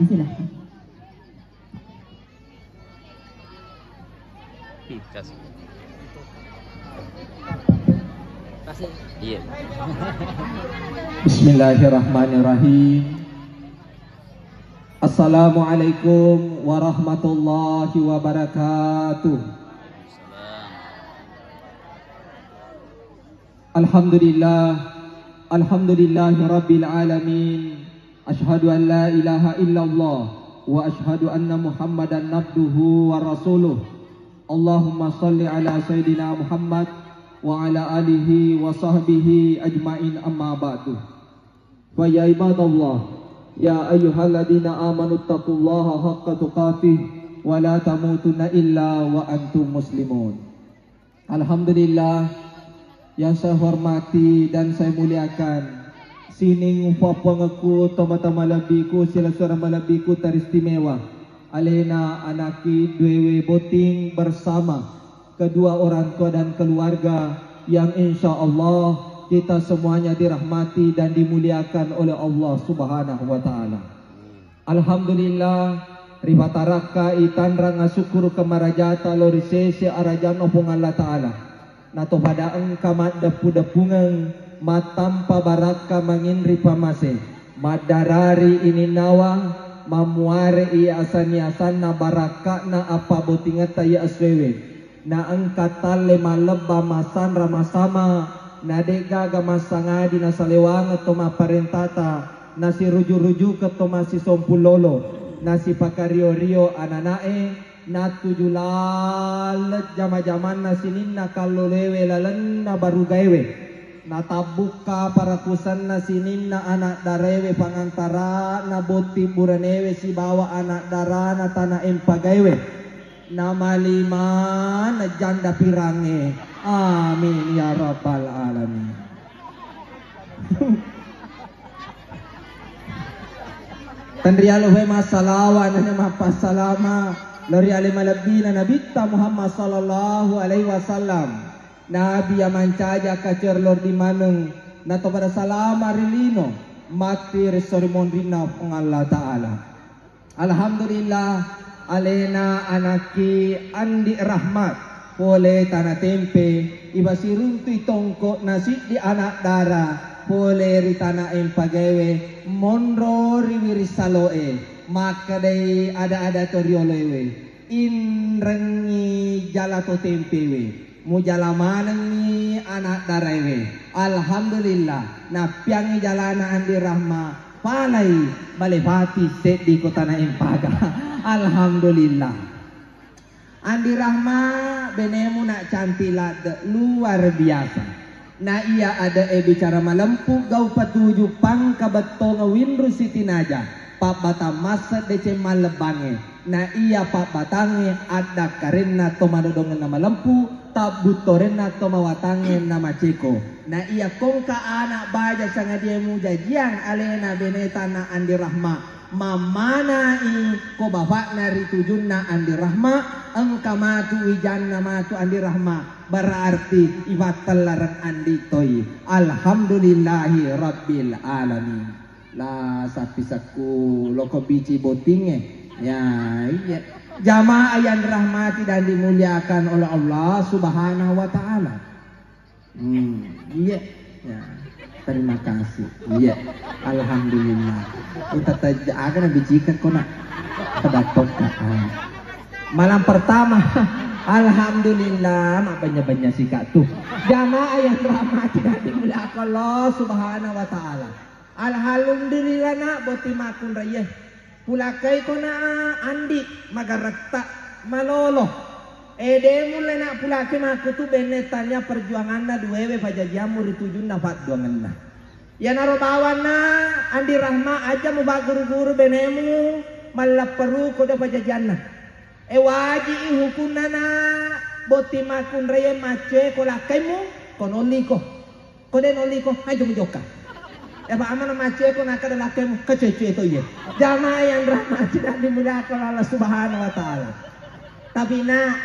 Silahkan. Kasih. Iya. Bismillahirrahmanirrahim. Assalamualaikum warahmatullahi wabarakatuh. Alhamdulillahi rabbil alamin. Ashhadu an la ilaha illallah wa ashhadu anna Muhammadan abduhu wa rasuluh. Allahumma salli ala sayyidina Muhammad wa ala alihi wa sahbihi ajmain, amma ba'du. Wa ya ibadallah, ya ayyuhalladzina amanu taqullaha haqqa tuqatih wa la tamutunna illa wa antum muslimun. Alhamdulillah, yang saya hormati dan saya muliakan, sining upapangaku tama-tama labiku sila suara malabiku teristimewa alena anaki dwewe boting bersama kedua orang tua dan keluarga yang insya Allah kita semuanya dirahmati dan dimuliakan oleh Allah Subhanahu wa ta'ala. Alhamdulillah, ribataraka itanra ngasukuru kemarajata lorisese arajan opong Allah ta'ala. Nato pada engkamat depu-depungang matampa baraka manginri pamase madarari ini nawa mamuare iya asan na baraka na apa botingat ya aswewe na angkatan lema lebah masan ramasama na dega gamasanga di nasalewang atau maparentata nasi ruju-ruju keto masih sompulolo nasi pakario-rio ananae na tujulalet jama-jaman nasinin na kalolewe lalen na baru gaewe na tabuka para kusan nasinin na anak darewe pangantara na boti buranewe si bawa anak dara na tanah empagaewe na malima na janda pirange, amin ya rabbal alamin. Tandrialuhe masalawa na mapasalama lari alimalabina nabita Muhammad sallallahu alaihi wasallam. Nabi yang mancaja kacer lor di maneng nato pada salama rilino mati resorimon rina ng Allah Ta'ala. Alhamdulillah alena anaki andi rahmat pole tanah tempe iba siruntu tongko nasi di anak dara pole ritana empagawe monro riwiri saloe maka day ada toriolowe inrengi jalato tempewe mujalamanang ni anak darewe. Alhamdulillah na piangi jalana andi rahma palai balevati set di kota na empaga. Alhamdulillah andi rahma benemu nak cantilat luar biasa na iya ada bicara malempu gau patuju pang kabeto ngawinru sitinaja pak bata masa dece malebange na iya pak batange ada karena tomadodongan nama lempu tabutoren na tomawatangen nama ceko na iya kongka anak baja sanga dia mujajian alena beneta na andi rahma mamana i ko bapak nari tujun na andi rahma engka matu wijan na matu andi rahma berarti ibatal larang andi toy. Alhamdulillahi rabbil alamin. La sapisaku loko biji botinge ya iya jamaah yang dirahmati dan dimuliakan oleh Allah Subhanahu wa ta'ala. Iya ya, terima kasih. Iya, alhamdulillah. Kita taja akan bijikan kona kedatok malam pertama. Alhamdulillah, mak banyak-banyak sih kak tuh. Jamaah yang dirahmati dan dimuliakan Allah Subhanahu wa ta'ala. Alhamdulillah nak boti makun raya. Pulakai ko na andi magarakta malolo. Ede mulai nak pulakai maku tu benetanya perjuangan na duwewe pajajamu ritujun na fat duangan na. Ya narobawan na andi rahma aja mo baguru-guru benemu malaperu ko da pajajan na. Waji ihukun na boti makun raya mace ko lakai mo konoli ko. Kode noli ko ay jumjoka. Eba aman mace ko nakada lakai mo kecece itu ya. Jamaah yang rahmati dan dimuliakan Allah Subhanahu wa ta'ala. Tapi nak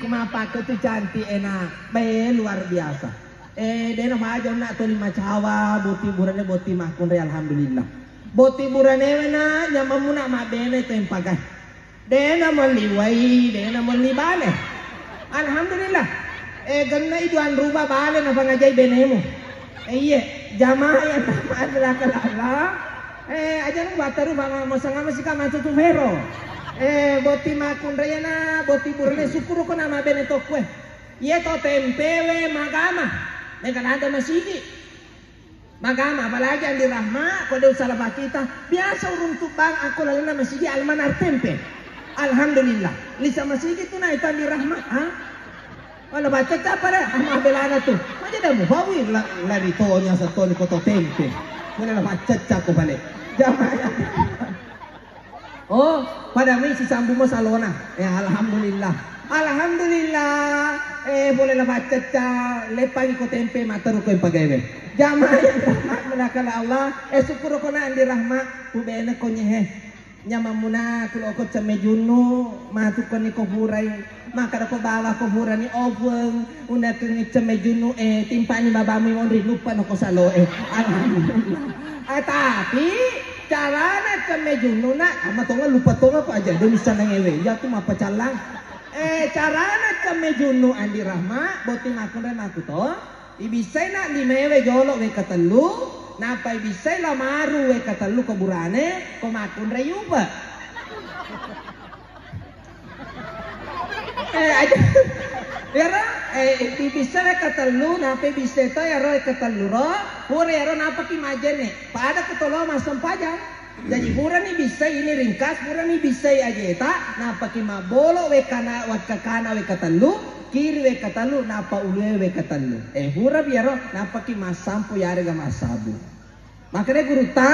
kumapa ko tu cantik enak be luar biasa. Deno majo nak to lima cawa boti burane boti makun re alhamdulillah. Boti buranewe na nyamamuna mabene to impagai. Dena maliwai, dena malibale. Alhamdulillah. Ganna iduan ruba bale na pangajay benemo. Iya, jamaah yang adalah kalala. Aja nang bataru bang masanga masika matutu vero. Boti makundraya na boti burne sukuro ko na mabene to kwe. Iya to tempewe magama. Nekanada masigi. Magama apalagi Andi Rahma kode usaha kita. Biasa urung tubang aku lalu na masigi almanar tempe. Alhamdulillah. Lisa masigi tu na itu Andi Rahma. Ha? Wala baca apa dah? Ama belana tu. Macam dah muhawi lari tonya satu ni koto tempe. Wala baca ko balik. Jamaah. Oh, pada mi si sambu mo salona. Alhamdulillah. Alhamdulillah. Boleh lah baca lepagi ko tempe mataru ko impagawe. Jamaah yang rahmat menakala Allah. Syukur ko na Andi Rahma. Ubena ko nyehe. Nyamamuna kulo ko camejunu matukon ni koburay maka ko bawa koburan ni obeng una keng camejunu timpa ni babamu mon lupa no ko salo alhamdulillah tapi carana camejunu na amatonga lupa tonga ko aja demi sana ngewe ya tu mapa calang carana camejunu Andi Rahma boti makun aku to ibisay na di mewe jolo we katelu Napay bisay la maru we katalu kaburane komakun rayuba. Aja. Yara bisay katalu napay bisay to yaro katalu ro. Pura yaro napa kimajene. Pada ketolo masam pajang. Jadi pura ni bisay ini ringkas pura ni bisay ajeta napa kimabolo we kana wat kakana we katalu. Kiri we katalu napa ulwe we katalu. Hura biaro napa ki masampu yare ga masabu. Makanya guru ta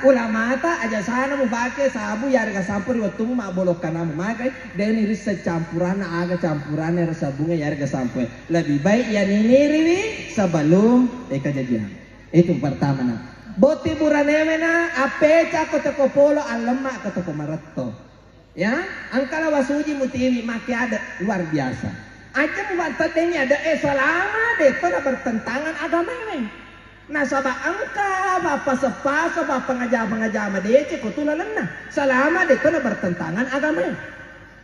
ulama ta aja sana mu pakai sabu yare ga sampur waktu mu mabolok kana mu makai dan iris campuran aga campuran rasa bunga yare ga sampai. Lebih baik ya niriri sebelum kejadian. Itu pertama na. Boti buranewe na apeca kotoko polo alema kotoko maratto. Ya, angkala wasuji mutiwi maki ada luar biasa. Aja buat tadinya ada selama deh pada bertentangan agama ini. Nah sabak angka bapak sepasa bapak pengajar madece kutulah lena. Selama deh pada bertentangan agama ini.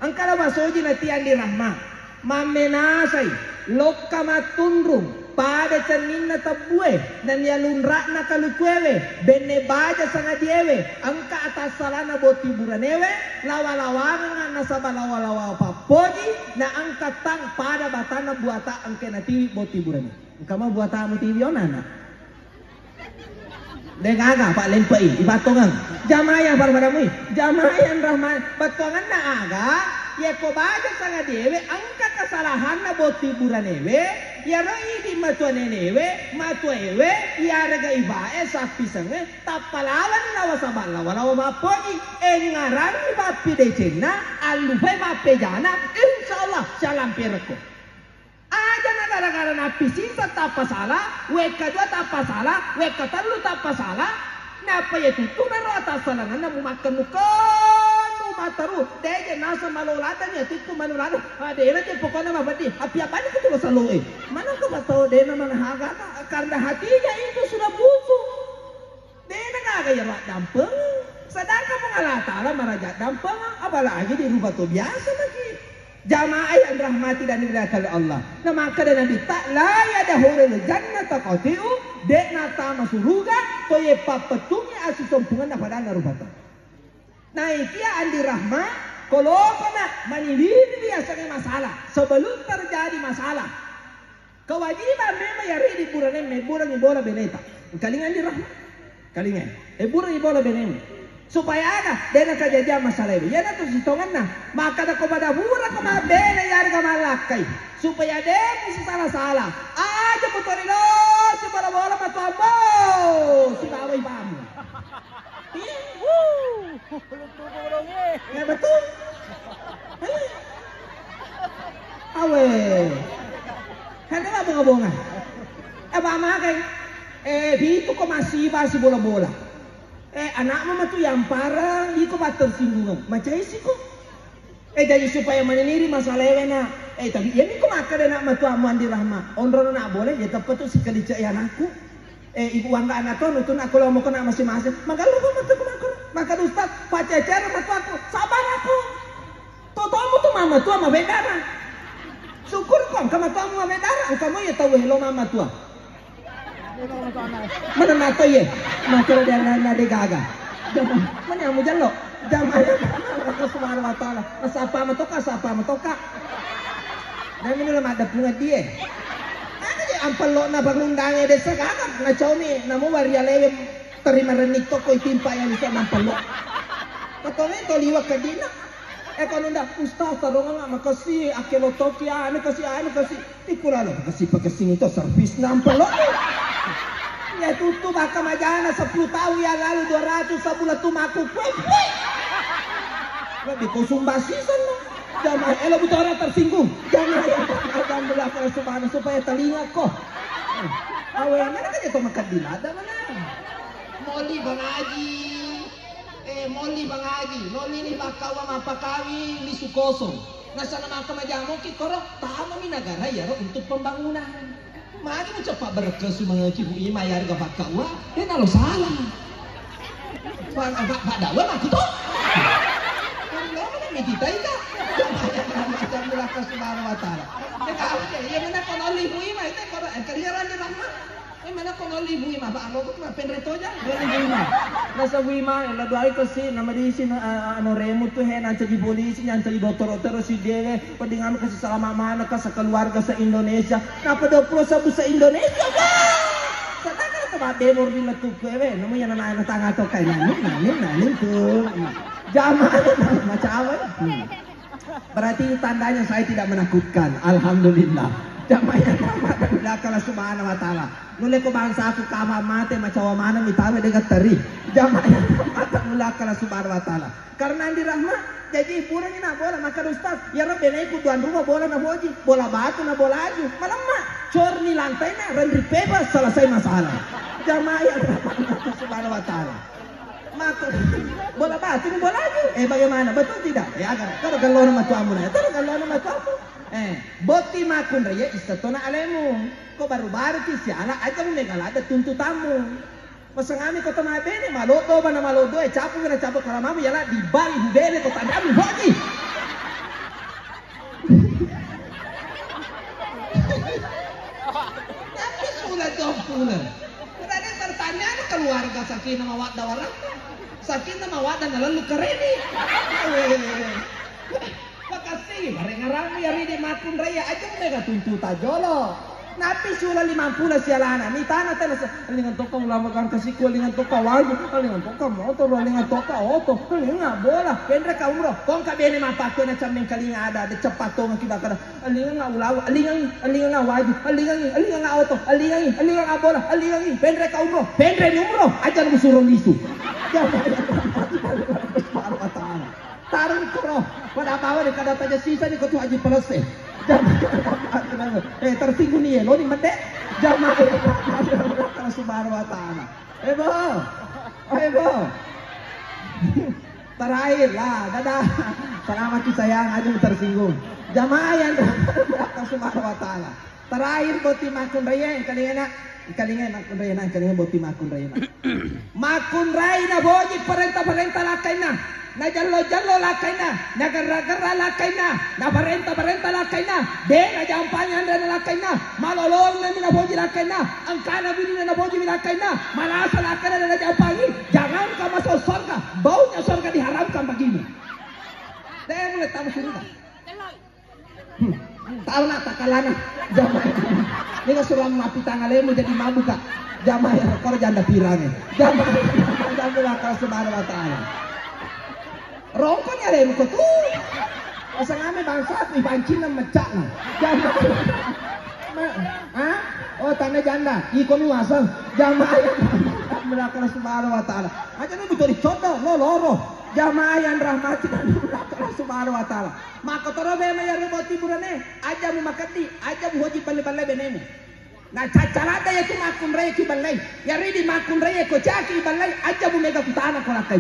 Angka wasoji nanti Andi Rahma mamenasai lokamatundrum pada cerminna tabue dan ya lunrakna kalukwewe benne baja sanga diewe angka atas salana boti buranewe lawa-lawangan nasaba lawa-lawa papoji na angka tang pada batana buata angke nati boti burane angka ma buata mu tiwi onana dengaga pak lempai ibatongan jamaah yang barbadamu jamaah yang rahman batongan na aga ya ko baja sanga diewe angka kesalahan na boti buranewe ya roi di matuanenewe matuewe ya raga ibae sapi sange tapalawan lawa sabal lawa mapoji ngaran bapi decena alupai bape jana insyaallah salam perko aja na gara-gara napi sinta tapa salah weka dua tapa salah weka telu tapa salah napa ya tutu na rata salangan na makan muka mataru deje nasa malolatan ya titu malolatan dena je pokoknya mabati api apa itu tuh selalu mana kau tahu dena mana haga karena hatinya itu sudah busuk dena kagak ya rak dampeng sedangkan mengalah taala marajat dampeng apalagi di rumah tuh biasa lagi jamaah yang rahmati dan dimuliakan oleh Allah nah maka dena tak la yadahulul jannata qatiu dena ta masuruga toye papetungnya asu sompungan pada narubata. Nah ikia Andi Rahma kalau kena manilini biasanya masalah sebelum terjadi masalah kewajiban memang ya di burane burang ibola beneta kalingan Andi Rahma kalingan burang ibola beneta supaya ada dena kejadian masalah ini ya tuh sitongan nah maka ada kepada burang kemabene ya harga malakai supaya dia mesti salah aja betul lo si bola matu ambo si bawa ibamu ya betul. Awe. Kenapa bunga-bunga? Makai. Itu kok masih bola-bola. Anak mama tuh yang parang, itu batal singgungan. Macam isi kok. Jadi supaya meneniri masalah wena. Tapi ini kok makan anak matu Andi Rahma. Ondro nak boleh, ya tepat tuh sekali cek anakku. Ibu angga anak tuh nutun aku lo mau kena masing-masing. Maka lu maka Ustaz Pak Cecer sama aku sabar aku. Totomu tuh mama tua sama bedara. Syukur kok kamu tuh sama bedara. Kamu ya tahu hello mama tua. Mana nato ye? Macam dia nade gaga. Mana yang mujan lo? Jangan Allah Subhanahu wa taala. Sapa matoka. Dan ini lama ada bunga dia. Ampal lo na pagundangnya desa kakak ngacau nih namu waria lewe terima renik toko itimpa yang bisa nampal lo katanya itu liwak ke dina kalau ndak ustaz tarongan nggak makasih akelo toki ane kasih ikura lo kasih pakai sini itu servis nampal lo ya tutup baka majana 10 tahun yang lalu 200 sebulan tuh maku lebih konsumbasisan lo jangan elo butuh orang tersinggung jangan belakang subhanahu supaya telinga kok awe mana kan itu makan dilada mana moli bang haji noli ni bakawa mapakawi lisu kosong nasa nama kamajamu ki korok tama mi negara ya untuk pembangunan mari mo cepat berkesu mga cibu ima yari ka bakawa nalo salah pak dawa aku to kita ika macam belakang subhanahu wa taala ya mana kon oli bui mah itu kor kalian di rahmat mana kon oli bui mah ba alo mah penreto aja oli bui mah nasa bui mah la doai kasi nama di sini ano remu tuh hen anca di polisi anca di dokter si dele pendingan kasi selama mana ka sa keluarga sa Indonesia napa 21 sa Indonesia ba sekarang tempat demo di letup kewe namanya anak tangga to kay nanin tuh jamaah macam apa? Berarti tandanya saya tidak menakutkan. Alhamdulillah. Jamaah yang belakang subhanahu wa ta'ala. Nule ko bangsa aku kama mate macam mana mitame dengan teri. Jamaah yang belakang subhanahu wa ta'ala. Karena di rahmat jadi hiburan ini bola maka Ustaz ya Rabbi naik tuan rumah bola na boji bola batu na bola aju malam mak cor ni lantai na rendri bebas selesai masalah. Jamaah yang subhanahu wa ta'ala. Maka bola batu bola aja bagaimana betul tidak agar kalau galon sama tuamu na kalau galon sama tuamu boti makun raya istatona alemu kok baru ki siala aja mo megala ada tuntutanmu pasangami ko tama bene malodo ba na malodo capu kalau mamu yala di bali hubele ko tandami hoji tapi sudah dokumen berada pertanyaan keluarga sakinah mawaddah warahmah sakinah mawaddah lalu kereni makasih bareng ngarang ya ri di makun raya aja mereka tuntut ajolo napi sula 50 sialana ni tanah lingan toka ulama kan kasih ku lingan toka waju lingan toka motor lingan toka oto lingan bola pendra ka umroh kong ka bene mapako na chameng kalinga ada cepat to kita kada lingan nga ulawa lingan nga waju lingan nga oto lingan nga bola lingan pendra ka umroh pendra ni umroh aja mo suruh lisu tarung kro pada bawa di kada taja sisa di kotu haji pelese tersinggung nih lo nih mendek jamaah Allah subhanahu wa ta'ala bo terakhir lah dadah selamat sayang aja tersinggung jamaah yang Allah subhanahu wa ta'ala terakhir boti makun raya kalingan makun raya boti makun raya makun raya boji perintah lakai na jallo lakai na gara lakai na perintah lakai na de na jampanya na lakai na malolong na mina boji lakai na angkana bini na boji lakai na malasa lakai na jampangi jangan kau masuk surga baunya surga diharamkan bagimu saya mulai tahu surga tahu nak takalana jamaah ini kan suruh mati tangalemu jadi mabuk kak jamaah ya kalau janda pirangnya jamaah Allah subhanahu wa ta'ala rongkonya lemu kok tuh masa ngame bangsa ipancin na mecak na jamaah oh tanda janda iko mi wasang jamaah Allah subhanahu wa ta'ala aja nu butuh dicodoh lo loro jamaah yang rahmati Allah subhanahu wa ta'ala maka toro be mayar boti burane aja mu makati aja mu hoji balle benemu na cacalada ya tu makun raya ki balle ya ridi makun raya ko caki balle aja mu mega kutana ko lakai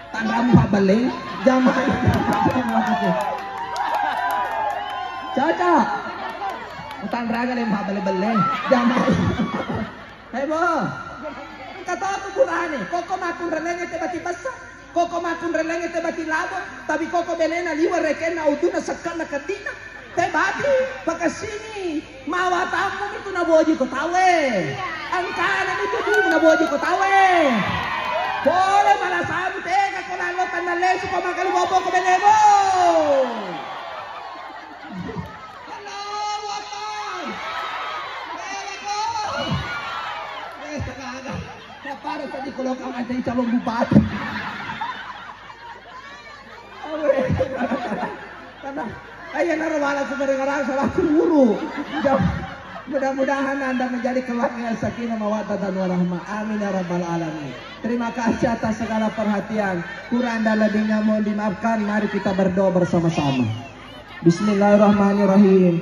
tanda mu balle jamaah caca utang raga le balle jamaah Hebo. Kata aku burane, koko makun relenge te bati basa, koko makun relenge te bati labo, tapi koko belena liwa rekena uduna sakana katina. Te bati, pakasini, mawa tamu itu naboji ko tawe. Angkana itu dulu naboji ko tawe. Boleh malah sampai ke kolalo tanale suka makan bobo ko benebo. Halo, wapan. Para tadi kalau kamu ada calon bupati. Karena ayah narwala sebenarnya salah guru. Mudah-mudahan Anda menjadi keluarga sakinah mawaddah dan warahmah. Amin ya rabbal alamin. Terima kasih atas segala perhatian. Kurang dan lebihnya mohon dimaafkan. Mari kita berdoa bersama-sama. Bismillahirrahmanirrahim.